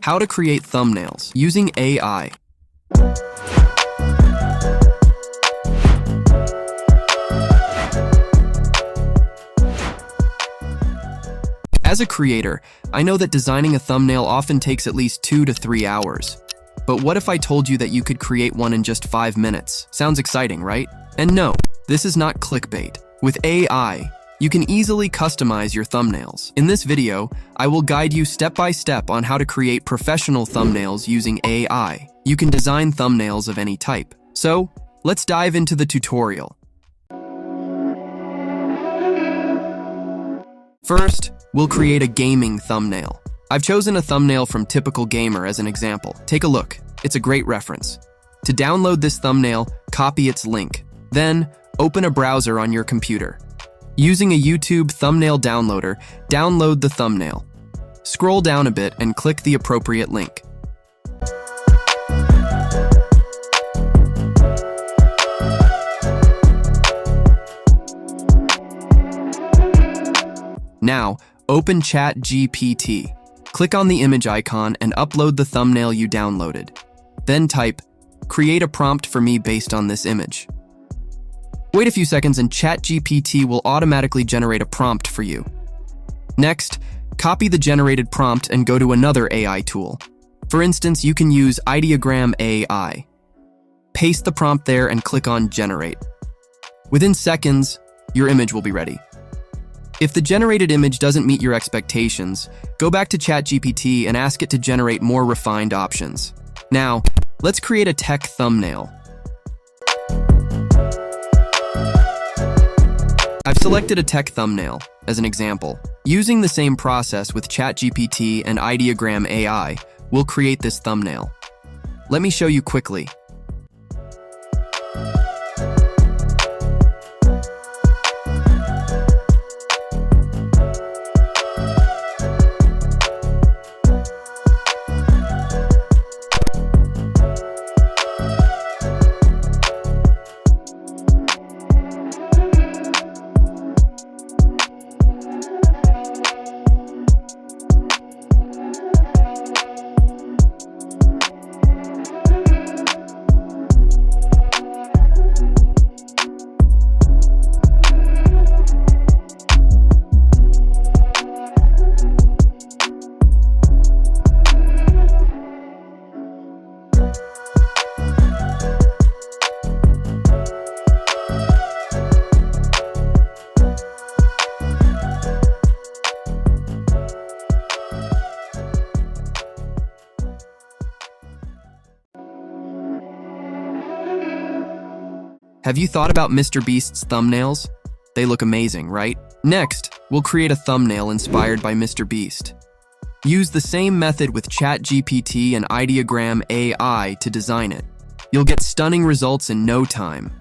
How to create thumbnails using AI. As a creator, I know that designing a thumbnail often takes at least 2 to 3 hours. But what if I told you that you could create one in just 5 minutes? Sounds exciting, right? And no, this is not clickbait. With AI, you can easily customize your thumbnails. In this video, I will guide you step by step on how to create professional thumbnails using AI. You can design thumbnails of any type. So, let's dive into the tutorial. First, we'll create a gaming thumbnail. I've chosen a thumbnail from Typical Gamer as an example. Take a look. It's a great reference. To download this thumbnail, copy its link. Then, open a browser on your computer. Using a YouTube thumbnail downloader, download the thumbnail. Scroll down a bit and click the appropriate link. Now, open ChatGPT. Click on the image icon and upload the thumbnail you downloaded. Then type, "Create a prompt for me based on this image." Wait a few seconds and ChatGPT will automatically generate a prompt for you. Next, copy the generated prompt and go to another AI tool. For instance, you can use ideogram AI. Paste the prompt there and click on Generate. Within seconds, your image will be ready. If the generated image doesn't meet your expectations, go back to ChatGPT and ask it to generate more refined options. Now, let's create a tech thumbnail. I've selected a tech thumbnail as an example. Using the same process with ChatGPT and ideogram AI, we'll create this thumbnail. Let me show you quickly. Have you thought about MrBeast's thumbnails? They look amazing, right? Next, we'll create a thumbnail inspired by MrBeast. Use the same method with ChatGPT and ideogram AI to design it. You'll get stunning results in no time.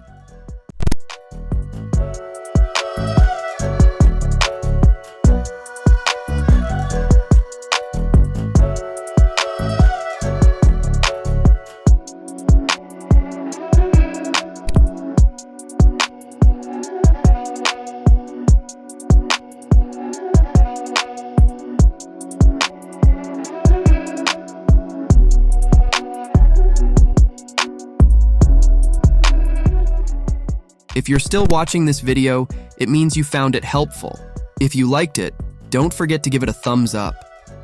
If you're still watching this video, it means you found it helpful. If you liked it, don't forget to give it a thumbs up.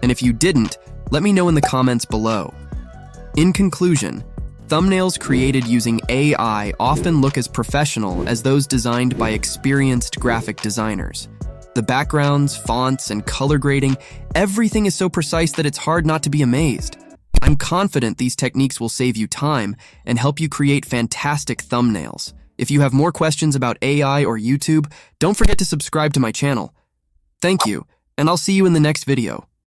And if you didn't, let me know in the comments below. In conclusion, thumbnails created using AI often look as professional as those designed by experienced graphic designers. The backgrounds, fonts, and color grading, everything is so precise that it's hard not to be amazed. I'm confident these techniques will save you time and help you create fantastic thumbnails. If you have more questions about AI or YouTube, don't forget to subscribe to my channel. Thank you, and I'll see you in the next video.